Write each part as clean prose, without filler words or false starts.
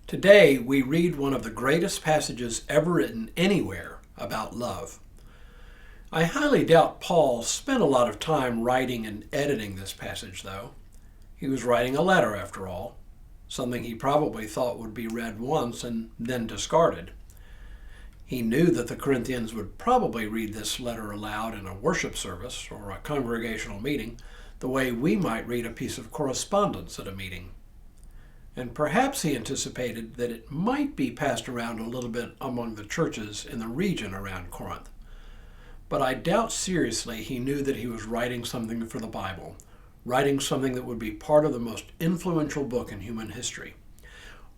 Today, we read one of the greatest passages ever written anywhere about love. I highly doubt Paul spent a lot of time writing and editing this passage, though. He was writing a letter, after all, something he probably thought would be read once and then discarded. He knew that the Corinthians would probably read this letter aloud in a worship service or a congregational meeting, the way we might read a piece of correspondence at a meeting. And perhaps he anticipated that it might be passed around a little bit among the churches in the region around Corinth. But I doubt seriously he knew that he was writing something for the Bible, writing something that would be part of the most influential book in human history,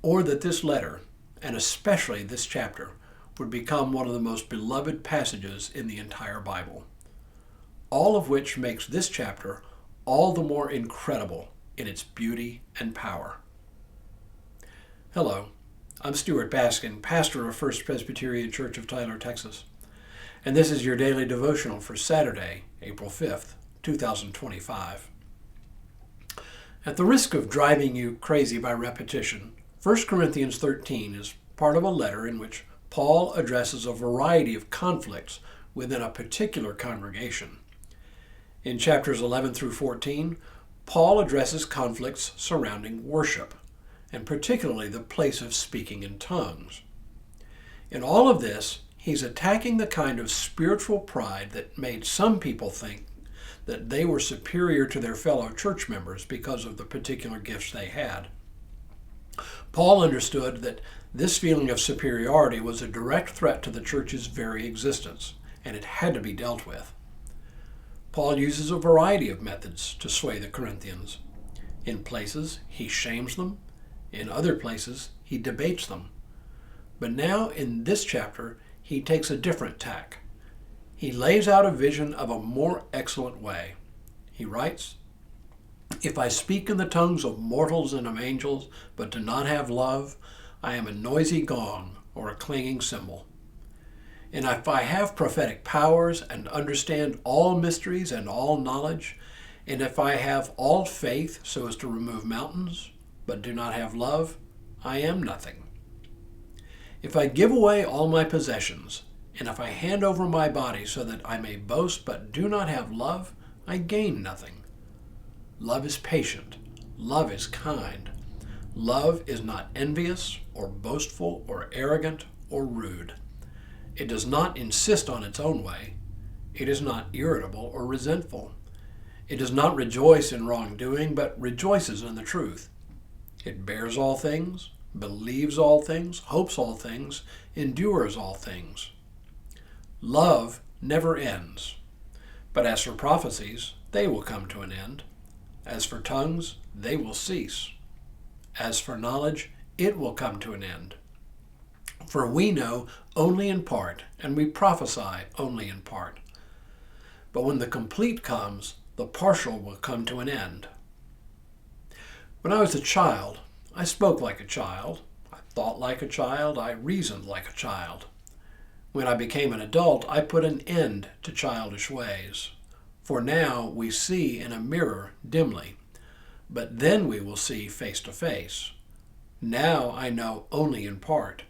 or that this letter, and especially this chapter, would become one of the most beloved passages in the entire Bible. All of which makes this chapter all the more incredible in its beauty and power. Hello, I'm Stuart Baskin, pastor of First Presbyterian Church of Tyler, Texas, and this is your daily devotional for Saturday, April 5th, 2025. At the risk of driving you crazy by repetition, 1 Corinthians 13 is part of a letter in which Paul addresses a variety of conflicts within a particular congregation. In chapters 11 through 14, Paul addresses conflicts surrounding worship, and particularly the place of speaking in tongues. In all of this, he's attacking the kind of spiritual pride that made some people think that they were superior to their fellow church members because of the particular gifts they had. Paul understood that this feeling of superiority was a direct threat to the church's very existence, and it had to be dealt with. Paul uses a variety of methods to sway the Corinthians. In places, he shames them. In other places, he debates them. But now, in this chapter, he takes a different tack. He lays out a vision of a more excellent way. He writes, "If I speak in the tongues of mortals and of angels, but do not have love, I am a noisy gong or a clanging cymbal. And if I have prophetic powers and understand all mysteries and all knowledge, and if I have all faith so as to remove mountains, but do not have love, I am nothing. If I give away all my possessions, and if I hand over my body so that I may boast but do not have love, I gain nothing. Love is patient. Love is kind. Love is not envious or boastful or arrogant or rude. It does not insist on its own way. It is not irritable or resentful. It does not rejoice in wrongdoing, but rejoices in the truth. It bears all things, believes all things, hopes all things, endures all things. Love never ends. But as for prophecies, they will come to an end. As for tongues, they will cease. As for knowledge, it will come to an end. For we know only in part, and we prophesy only in part. But when the complete comes, the partial will come to an end. When I was a child, I spoke like a child, I thought like a child, I reasoned like a child. When I became an adult, I put an end to childish ways. For now we see in a mirror dimly, but then we will see face to face. Now I know only in part.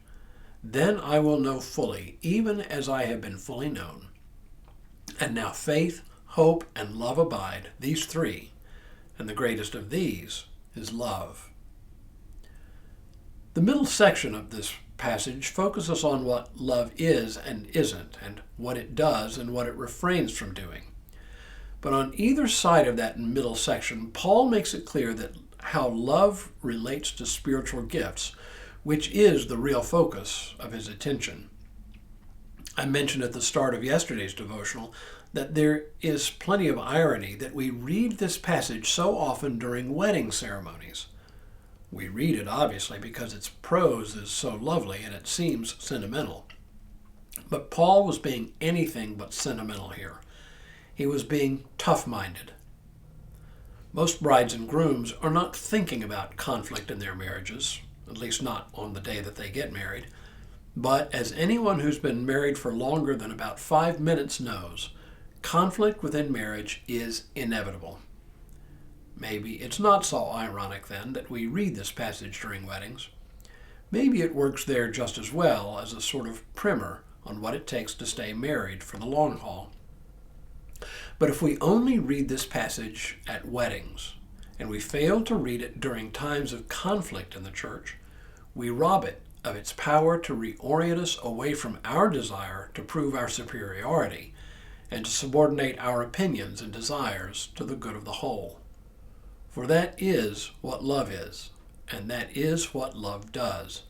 Then I will know fully, even as I have been fully known. And now faith, hope, and love abide, these three, and the greatest of these is love." The middle section of this passage focuses on what love is and isn't, and what it does and what it refrains from doing. But on either side of that middle section, Paul makes it clear that how love relates to spiritual gifts, which is the real focus of his attention. I mentioned at the start of yesterday's devotional that there is plenty of irony that we read this passage so often during wedding ceremonies. We read it, obviously, because its prose is so lovely and it seems sentimental. But Paul was being anything but sentimental here. He was being tough-minded. Most brides and grooms are not thinking about conflict in their marriages, at least not on the day that they get married. But as anyone who's been married for longer than about 5 minutes knows, conflict within marriage is inevitable. Maybe it's not so ironic then that we read this passage during weddings. Maybe it works there just as well as a sort of primer on what it takes to stay married for the long haul. But if we only read this passage at weddings, and we fail to read it during times of conflict in the church, we rob it of its power to reorient us away from our desire to prove our superiority and to subordinate our opinions and desires to the good of the whole. For that is what love is, and that is what love does.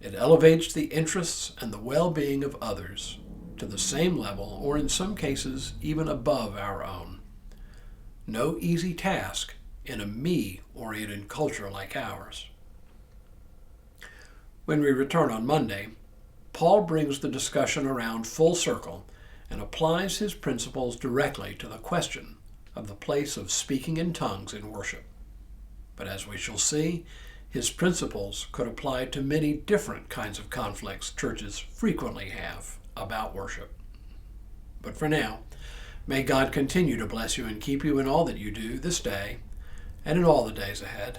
It elevates the interests and the well-being of others to the same level, or in some cases, even above our own. No easy task in a me-oriented culture like ours. When we return on Monday, Paul brings the discussion around full circle and applies his principles directly to the question of the place of speaking in tongues in worship. But as we shall see, his principles could apply to many different kinds of conflicts churches frequently have about worship. But for now, may God continue to bless you and keep you in all that you do this day and in all the days ahead.